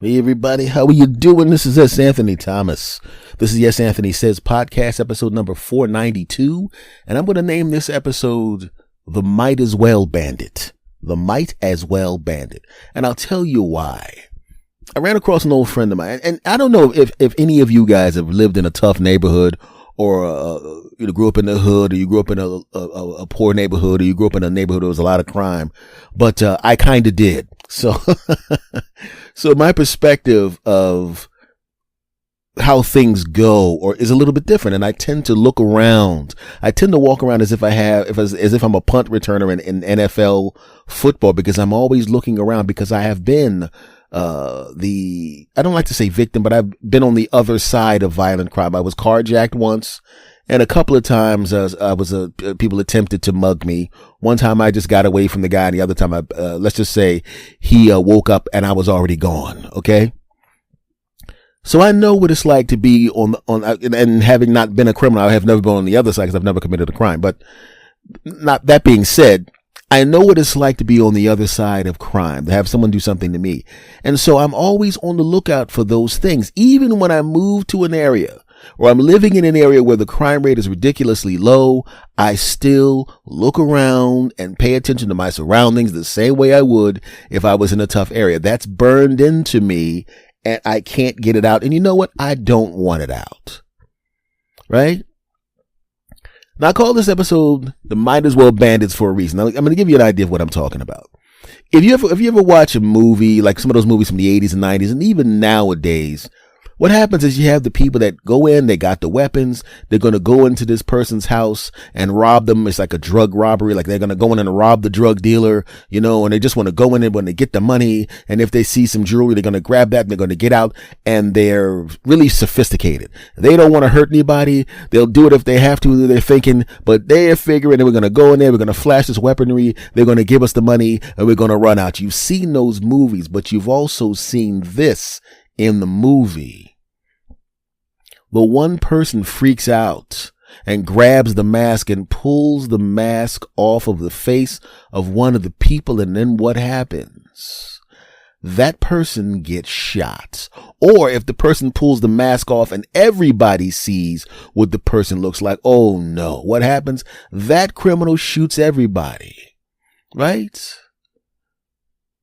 Hey everybody, how are you doing? This is S. Anthony Thomas. This is Yes Anthony Says podcast episode number 492, and I'm going to name this episode The Might As Well Bandit. The Might As Well Bandit. And I'll tell you why. I ran across an old friend of mine, and I don't know if any of you guys have lived in a tough neighborhood or you grew up in the hood, or you grew up in a poor neighborhood, or you grew up in a neighborhood where there was a lot of crime, but I kind of did. So, so my perspective of how things go is a little bit different, and I tend to look around. I tend to walk around as if I'm a punt returner in NFL football, because I'm always looking around, because I have been I don't like to say victim, but I've been on the other side of violent crime. I was carjacked once, and a couple of times people attempted to mug me. One time I just got away from the guy, and the other time let's just say he woke up and I was already gone. Okay. So I know what it's like to be and having not been a criminal, I have never been on the other side because I've never committed a crime. But not that being said, I know what it's like to be on the other side of crime, to have someone do something to me. And so I'm always on the lookout for those things. Even when I move to an area, or I'm living in an area where the crime rate is ridiculously low, I still look around and pay attention to my surroundings the same way I would if I was in a tough area. That's burned into me, and I can't get it out. And you know what? I don't want it out. Right? Now, I call this episode The Might As Well Bandits for a reason. Now, I'm going to give you an idea of what I'm talking about. If you ever watch a movie, like some of those movies from the 80s and 90s, and even nowadays, what happens is you have the people that go in, they got the weapons, they're going to go into this person's house and rob them. It's like a drug robbery. Like they're going to go in and rob the drug dealer, and they just want to go in and when they get the money. And if they see some jewelry, they're going to grab that and they're going to get out, and they're really sophisticated. They don't want to hurt anybody. They'll do it if they have to, they're thinking, but they're figuring that we're going to go in there, we're going to flash this weaponry, they're going to give us the money, and we're going to run out. You've seen those movies, but you've also seen this in the movie. The one person freaks out and grabs the mask and pulls the mask off of the face of one of the people. And then what happens? That person gets shot. Or if the person pulls the mask off and everybody sees what the person looks like, oh no, what happens? That criminal shoots everybody. Right?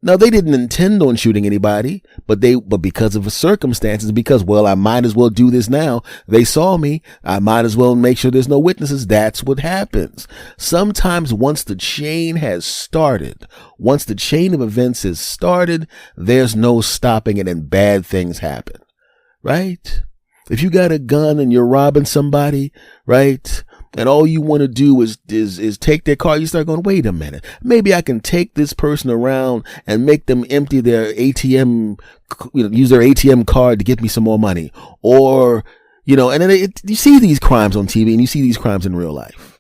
Now, they didn't intend on shooting anybody, but because of the circumstances, because, well, I might as well do this now. They saw me. I might as well make sure there's no witnesses. That's what happens. Sometimes once the chain has started, once the chain of events has started, there's no stopping it, and bad things happen, right? If you got a gun and you're robbing somebody, right? And all you want to do is take their car. You start going, wait a minute. Maybe I can take this person around and make them empty their ATM, use their ATM card to get me some more money. Or, and then you see these crimes on TV and you see these crimes in real life.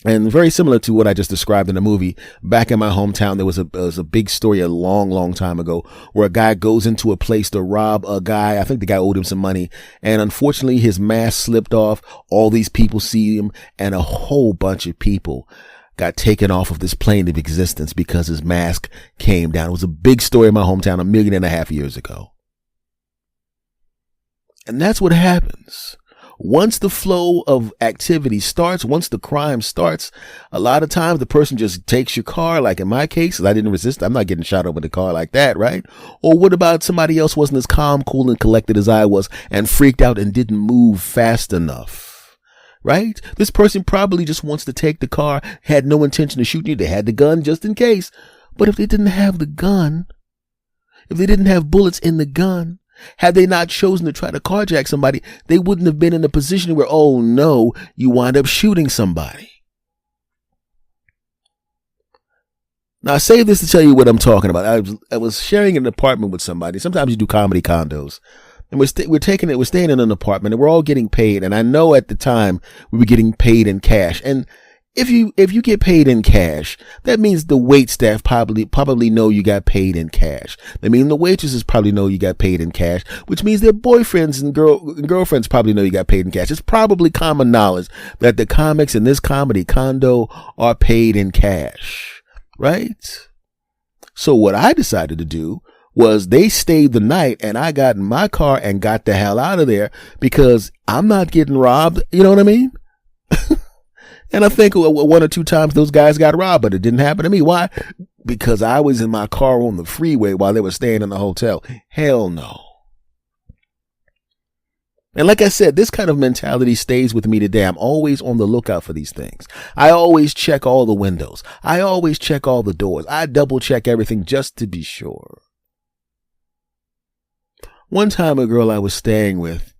And very similar to what I just described in the movie, back in my hometown, there was a big story a long, long time ago where a guy goes into a place to rob a guy. I think the guy owed him some money. And unfortunately, his mask slipped off. All these people see him, and a whole bunch of people got taken off of this plane of existence because his mask came down. It was a big story in my hometown 1.5 million years ago. And that's what happens. Once the flow of activity starts, once the crime starts, a lot of times the person just takes your car. Like in my case, I didn't resist. I'm not getting shot over the car like that, right? Or what about somebody else wasn't as calm, cool, and collected as I was and freaked out and didn't move fast enough, right? This person probably just wants to take the car, had no intention of shooting you. They had the gun just in case. But if they didn't have the gun, if they didn't have bullets in the gun, had they not chosen to try to carjack somebody, they wouldn't have been in a position where, oh no, you wind up shooting somebody. Now, I say this to tell you what I'm talking about. I was sharing an apartment with somebody. Sometimes you do comedy condos. And we're staying in an apartment, and we're all getting paid. And I know at the time we were getting paid in cash. And if you get paid in cash, that means the wait staff probably know you got paid in cash. That means the waitresses probably know you got paid in cash, which means their boyfriends and girlfriends probably know you got paid in cash. It's probably common knowledge that the comics in this comedy condo are paid in cash, right? So what I decided to do was they stayed the night and I got in my car and got the hell out of there because I'm not getting robbed. You know what I mean? And I think one or two times those guys got robbed, but it didn't happen to me. Why? Because I was in my car on the freeway while they were staying in the hotel. Hell no. And like I said, this kind of mentality stays with me today. I'm always on the lookout for these things. I always check all the windows. I always check all the doors. I double check everything just to be sure. One time, a girl I was staying with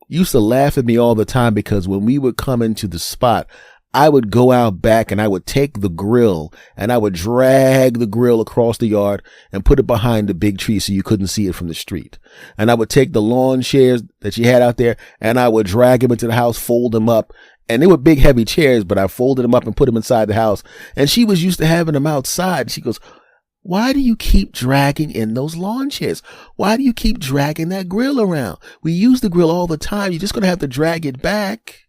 used to laugh at me all the time because when we would come into the spot, I would go out back and I would take the grill and I would drag the grill across the yard and put it behind the big tree so you couldn't see it from the street. And I would take the lawn chairs that she had out there and I would drag them into the house, fold them up. And they were big, heavy chairs, but I folded them up and put them inside the house. And she was used to having them outside. She goes, "Why do you keep dragging in those lawn chairs? Why do you keep dragging that grill around? We use the grill all the time. You're just going to have to drag it back."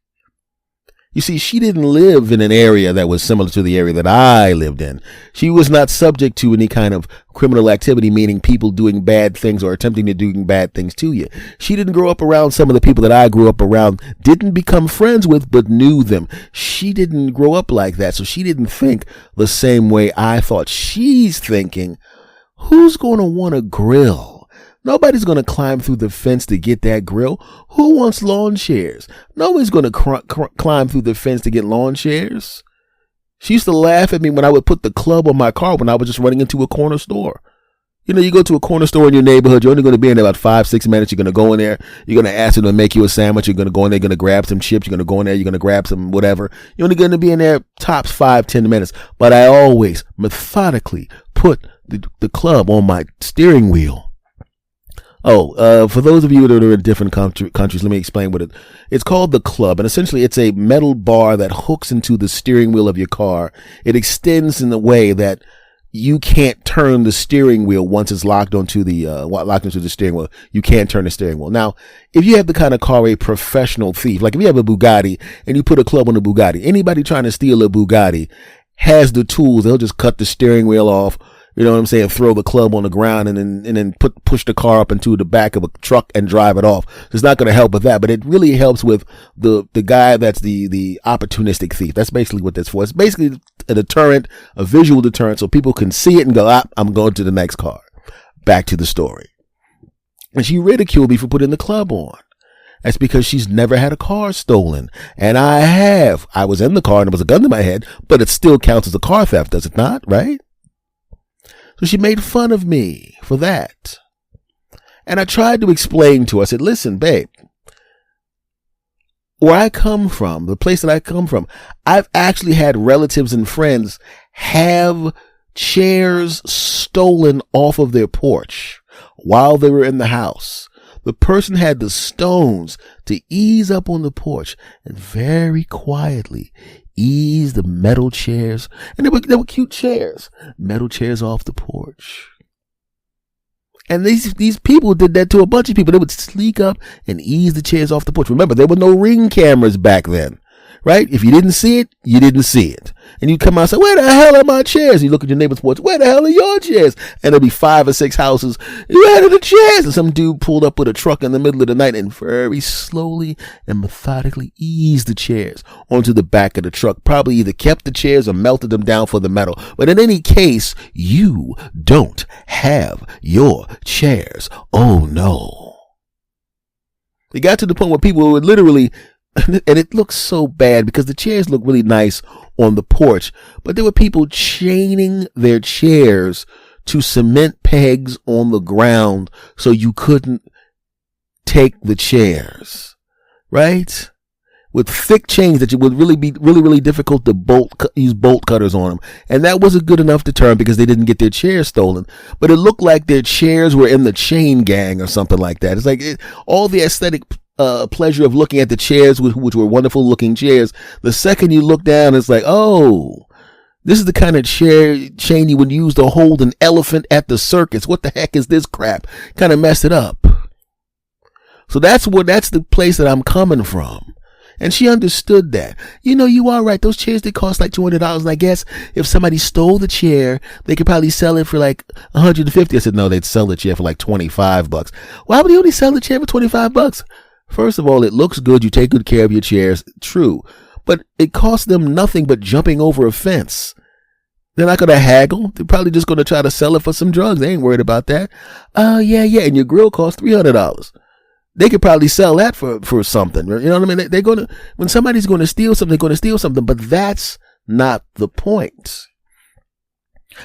You see, she didn't live in an area that was similar to the area that I lived in. She was not subject to any kind of criminal activity, meaning people doing bad things or attempting to do bad things to you. She didn't grow up around some of the people that I grew up around, didn't become friends with, but knew them. She didn't grow up like that, so she didn't think the same way I thought. She's thinking, who's going to want a grill? Nobody's going to climb through the fence to get that grill. Who wants lawn chairs? Nobody's going to climb through the fence to get lawn chairs. She used to laugh at me when I would put the club on my car when I was just running into a corner store. You know, you go to a corner store in your neighborhood, you're only going to be in there about 5-6 minutes. You're going to go in there. You're going to ask them to make you a sandwich. You're going to go in there. You're going to grab some chips. You're going to go in there. You're going to grab some whatever. You're only going to be in there tops 5-10 minutes. But I always methodically put the club on my steering wheel. For those of you that are in different countries, let me explain what it's called. The club, and essentially it's a metal bar that hooks into the steering wheel of your car. It extends in a way that you can't turn the steering wheel once it's locked onto the steering wheel. You can't turn the steering wheel. Now, if you have the kind of car a professional thief, like if you have a Bugatti and you put a club on a Bugatti, anybody trying to steal a Bugatti has the tools. They'll just cut the steering wheel off. You know what I'm saying? Throw the club on the ground and then push the car up into the back of a truck and drive it off. It's not going to help with that, but it really helps with the guy that's the opportunistic thief. That's basically what that's for. It's basically a deterrent, a visual deterrent, so people can see it and go, I'm going to the next car. Back to the story. And she ridiculed me for putting the club on. That's because she's never had a car stolen. And I have. I was in the car and there was a gun to my head, but it still counts as a car theft, does it not? Right? So she made fun of me for that. And I tried to explain to her, I said, listen, babe, where I come from, the place that I come from, I've actually had relatives and friends have chairs stolen off of their porch while they were in the house. The person had the stones to ease up on the porch and very quietly ease the metal chairs, and they were cute chairs, metal chairs off the porch. And these people did that to a bunch of people. They would sneak up and ease the chairs off the porch. Remember, there were no Ring cameras back then, right? If you didn't see it, you didn't see it. And you come out and say, where the hell are my chairs? And you look at your neighbor's porch, where the hell are your chairs? And there'll be 5 or 6 houses. Where are the chairs? And some dude pulled up with a truck in the middle of the night and very slowly and methodically eased the chairs onto the back of the truck. Probably either kept the chairs or melted them down for the metal. But in any case, you don't have your chairs. Oh no. It got to the point where people would literally, and it looks so bad because the chairs look really nice on the porch, but there were people chaining their chairs to cement pegs on the ground so you couldn't take the chairs, right? With thick chains that would really be really difficult to use bolt cutters on them. And that wasn't good enough deterrent because they didn't get their chairs stolen. But it looked like their chairs were in the chain gang or something like that. It's like all the aesthetic pleasure of looking at the chairs, which were wonderful looking chairs. The second you look down, it's like, oh, this is the kind of chain you would use to hold an elephant at the circus. What the heck is this crap? Kind of messed it up. So that's the place that I'm coming from. And she understood that. You are right. Those chairs, they cost like $200. And I guess if somebody stole the chair, they could probably sell it for like $150. I said, no, they'd sell the chair for like $25. Why would you only sell the chair for $25? First of all, it looks good. You take good care of your chairs. True. But it costs them nothing but jumping over a fence. They're not going to haggle. They're probably just going to try to sell it for some drugs. They ain't worried about that. Yeah. And your grill costs $300. They could probably sell that for something. You know what I mean? They're going to, when somebody's going to steal something, they're going to steal something. But that's not the point.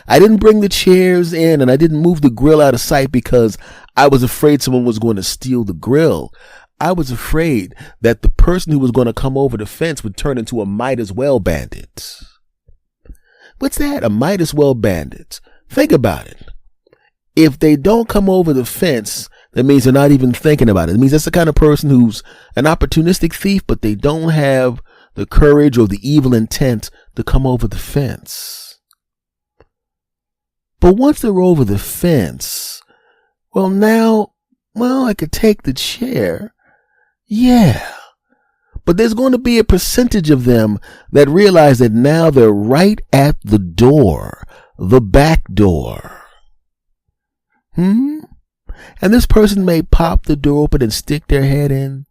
I didn't bring the chairs in and I didn't move the grill out of sight because I was afraid someone was going to steal the grill. I was afraid that the person who was going to come over the fence would turn into a might as well bandit. What's that? A might as well bandit. Think about it. If they don't come over the fence, that means they're not even thinking about it. It means that's the kind of person who's an opportunistic thief, but they don't have the courage or the evil intent to come over the fence. But once they're over the fence, I could take the chair. Yeah. But there's going to be a percentage of them that realize that now they're right at the door, the back door. And this person may pop the door open and stick their head in.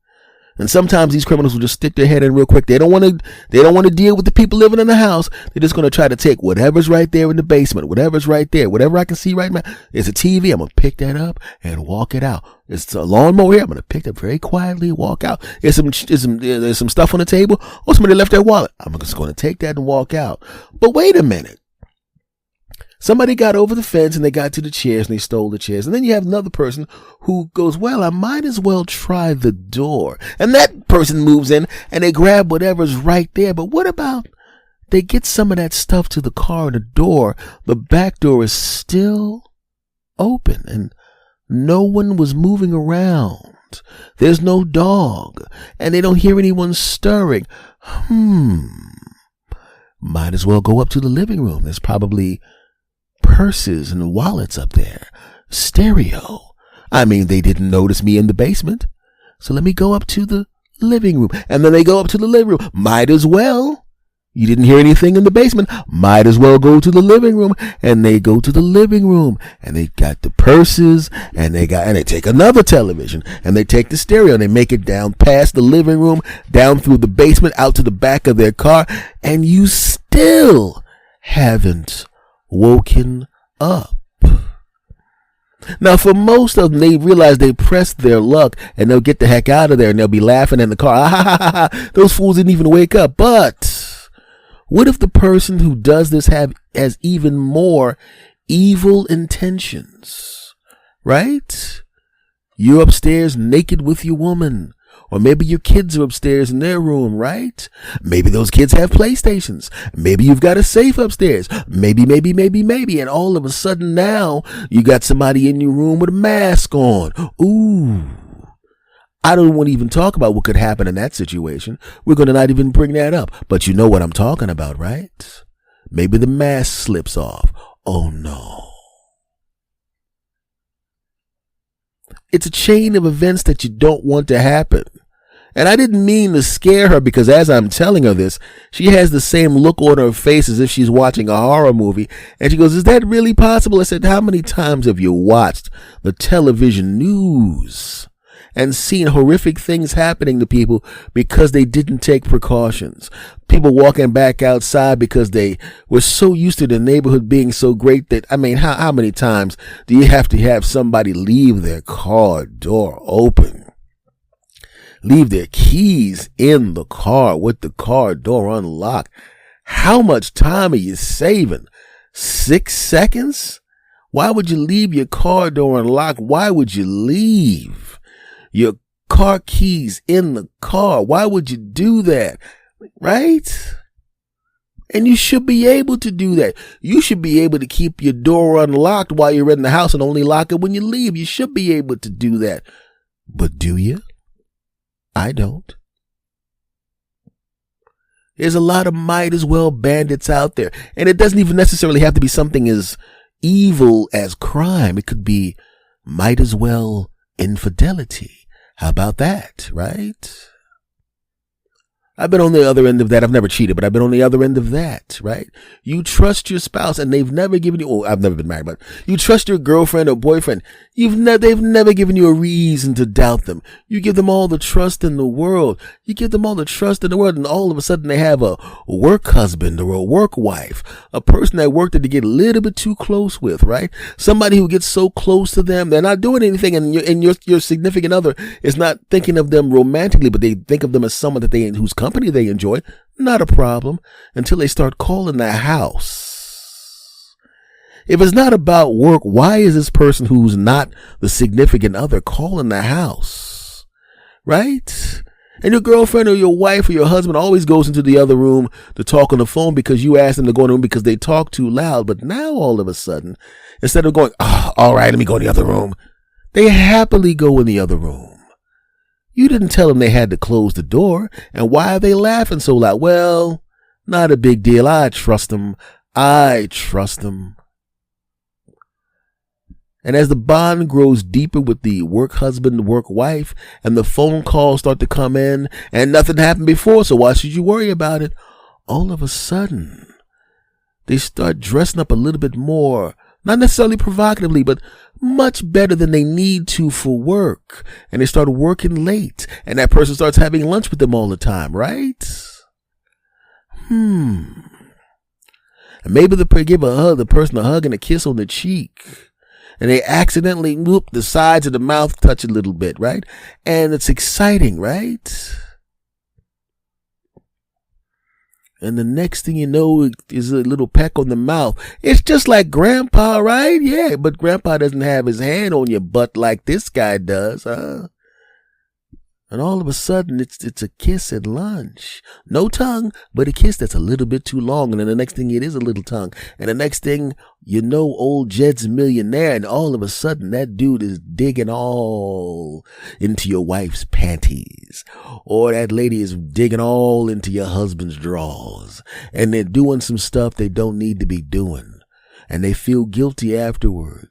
And sometimes these criminals will just stick their head in real quick. They don't want to deal with the people living in the house. They're just going to try to take whatever's right there in the basement, whatever's right there, whatever I can see right now. It's a TV. I'm going to pick that up and walk it out. It's a lawnmower here. I'm going to pick it up very quietly, walk out. There's some stuff on the table. Oh, somebody left their wallet. I'm just going to take that and walk out. But wait a minute. Somebody got over the fence and they got to the chairs and they stole the chairs. And then you have another person who goes, I might as well try the door. And that person moves in and they grab whatever's right there. But what about they get some of that stuff to the car and the door? The back door is still open and no one was moving around. There's no dog and they don't hear anyone stirring. Might as well go up to the living room. There's probably purses and wallets up there. Stereo. They didn't notice me in the basement. So let me go up to the living room. And then they go up to the living room. Might as well. You didn't hear anything in the basement. Might as well go to the living room. And they go to the living room and they got the purses and they take another television and they take the stereo and they make it down past the living room, down through the basement, out to the back of their car. And you still haven't woken up. Now, for most of them, they realize they pressed their luck and they'll get the heck out of there and they'll be laughing in the car. Those fools didn't even wake up. But what if the person who does this has even more evil intentions? Right? You're upstairs naked with your woman. Or maybe your kids are upstairs in their room, right? Maybe those kids have PlayStations. Maybe you've got a safe upstairs. Maybe. And all of a sudden now you got somebody in your room with a mask on. Ooh. I don't want to even talk about what could happen in that situation. We're going to not even bring that up. But you know what I'm talking about, right? Maybe the mask slips off. Oh no. It's a chain of events that you don't want to happen. And I didn't mean to scare her because as I'm telling her this, she has the same look on her face as if she's watching a horror movie. And she goes, is that really possible? I said, how many times have you watched the television news and seen horrific things happening to people because they didn't take precautions? People walking back outside because they were so used to the neighborhood being so great that, how many times do you have to have somebody leave their car door open? Leave their keys in the car with the car door unlocked. How much time are you saving? 6 seconds? Why would you leave your car door unlocked? Why would you leave your car keys in the car? Why would you do that? Right? And you should be able to do that. You should be able to keep your door unlocked while you're in the house and only lock it when you leave. You should be able to do that. But do you? I don't. There's a lot of might as well bandits out there. And it doesn't even necessarily have to be something as evil as crime. It could be might as well infidelity. How about that, right? I've been on the other end of that. I've never cheated, but I've been on the other end of that, right? You trust your spouse and they've never given you, I've never been married, but you trust your girlfriend or boyfriend. They've never given you a reason to doubt them. You give them all the trust in the world. And all of a sudden they have a work husband or a work wife, a person at work that they get a little bit too close with, right? Somebody who gets so close to them, they're not doing anything, and your significant other is not thinking of them romantically, but they think of them as someone whose company they enjoy. Not a problem until they start calling the house. If it's not about work, why is this person who's not the significant other calling the house? Right? And your girlfriend or your wife or your husband always goes into the other room to talk on the phone because you asked them to go in the room because they talk too loud. But now all of a sudden, instead of going, all right, let me go in the other room, they happily go in the other room. You didn't tell them they had to close the door. And why are they laughing so loud? Well, not a big deal. I trust them. And as the bond grows deeper with the work husband, work wife, and the phone calls start to come in, and nothing happened before, so why should you worry about it? All of a sudden, they start dressing up a little bit more, not necessarily provocatively, but much better than they need to for work. And they start working late, and that person starts having lunch with them all the time, right? And maybe they give the person a hug and a kiss on the cheek. And they accidentally, the sides of the mouth touch a little bit, right? And it's exciting, right? And the next thing you know is a little peck on the mouth. It's just like grandpa, right? Yeah, but grandpa doesn't have his hand on your butt like this guy does, huh? And all of a sudden, it's a kiss at lunch. No tongue, but a kiss that's a little bit too long. And then the next thing, it is a little tongue. And the next thing, you know, old Jed's a millionaire. And all of a sudden, that dude is digging all into your wife's panties. Or that lady is digging all into your husband's drawers. And they're doing some stuff they don't need to be doing. And they feel guilty afterward.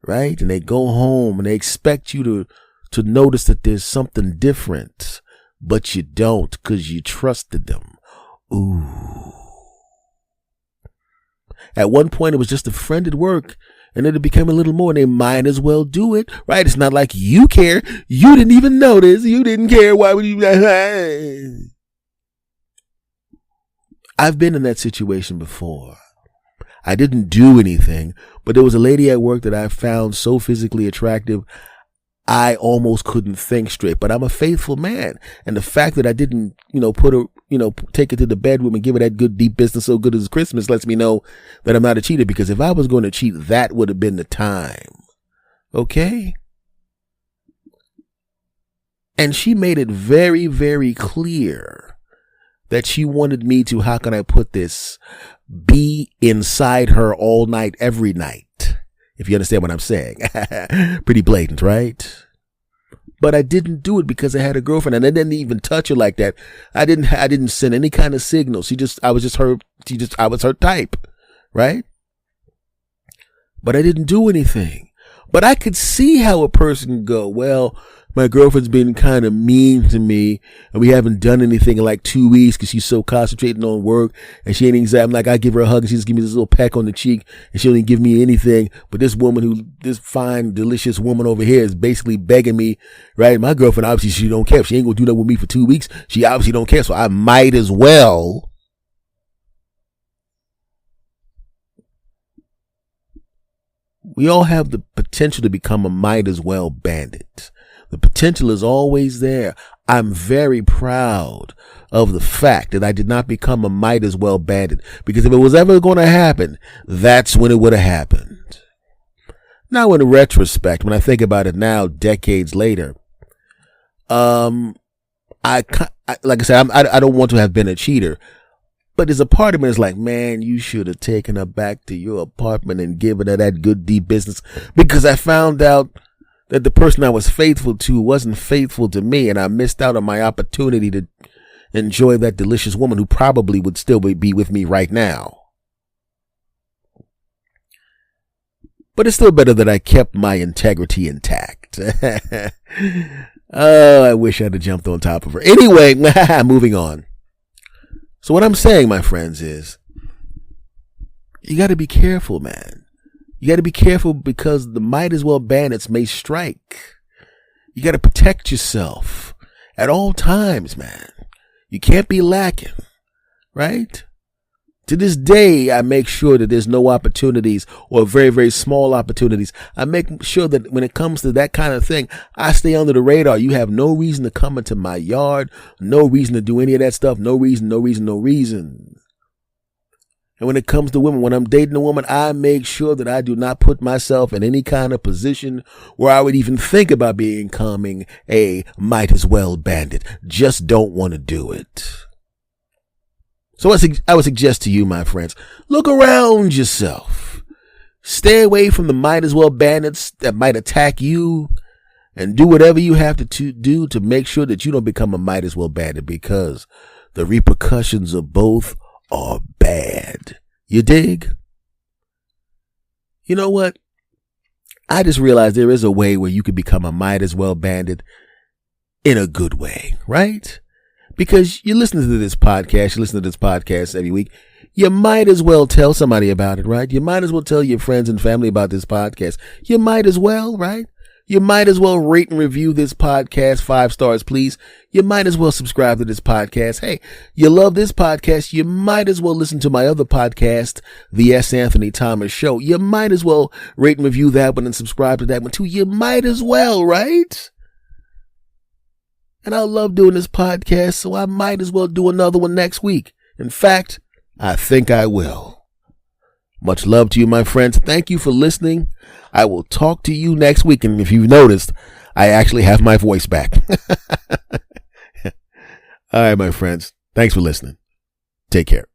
Right? And they go home and they expect you to notice that there's something different, but you don't because you trusted them. Ooh. At one point, it was just a friend at work, and then it became a little more, and they might as well do it, right? It's not like you care. You didn't even notice. You didn't care. Why would you? I've been in that situation before. I didn't do anything, but there was a lady at work that I found so physically attractive, I almost couldn't think straight. But I'm a faithful man. And the fact that I didn't, take it to the bedroom and give her that good deep business so good as Christmas lets me know that I'm not a cheater. Because if I was going to cheat, that would have been the time. Okay? And she made it very, very clear that she wanted me to, how can I put this, be inside her all night, every night. If you understand what I'm saying. Pretty blatant, right? But I didn't do it because I had a girlfriend, and I didn't even touch her like that. I didn't send any kind of signal. I was her type, right? But I didn't do anything. But I could see how a person could go, well, my girlfriend's been kind of mean to me, and we haven't done anything in like 2 weeks because she's so concentrating on work, and she ain't exactly, I'm like, I give her a hug, and she just give me this little peck on the cheek, and she don't even give me anything. But this fine, delicious woman over here is basically begging me, right? My girlfriend, obviously, she don't care. If she ain't gonna do that with me for 2 weeks, she obviously don't care, so I might as well. We all have the potential to become a might as well bandit. The potential is always there. I'm very proud of the fact that I did not become a might as well bandit, because if it was ever going to happen, that's when it would have happened. Now, in retrospect, when I think about it now, decades later, like I said, I don't want to have been a cheater, but there's a part of me that's like, man, you should have taken her back to your apartment and given her that good deep business, because I found out that the person I was faithful to wasn't faithful to me, and I missed out on my opportunity to enjoy that delicious woman who probably would still be with me right now. But it's still better that I kept my integrity intact. Oh, I wish I'd have jumped on top of her. Anyway, moving on. So what I'm saying, my friends, is you got to be careful, man. You got to be careful because the might as well bandits may strike. You got to protect yourself at all times, man. You can't be lacking, right? To this day, I make sure that there's no opportunities or very, very small opportunities. I make sure that when it comes to that kind of thing, I stay under the radar. You have no reason to come into my yard, no reason to do any of that stuff, no reason. And when it comes to women, when I'm dating a woman, I make sure that I do not put myself in any kind of position where I would even think about becoming a might as well bandit. Just don't want to do it. So I would suggest to you, my friends, look around yourself. Stay away from the might as well bandits that might attack you, and do whatever you have to do to make sure that you don't become a might as well bandit, because the repercussions of both are bad. You dig? You know what? I just realized there is a way where you can become a might as well bandit in a good way, right? Because you listen to this podcast every week. You might as well tell somebody about it, right? You might as well tell your friends and family about this podcast. You might as well, right? You might as well rate and review this podcast 5 stars, please. You might as well subscribe to this podcast. Hey, you love this podcast. You might as well listen to my other podcast, The S. Anthony Thomas Show. You might as well rate and review that one and subscribe to that one too. You might as well, right? And I love doing this podcast, so I might as well do another one next week. In fact, I think I will. Much love to you, my friends. Thank you for listening. I will talk to you next week. And if you've noticed, I actually have my voice back. All right, my friends. Thanks for listening. Take care.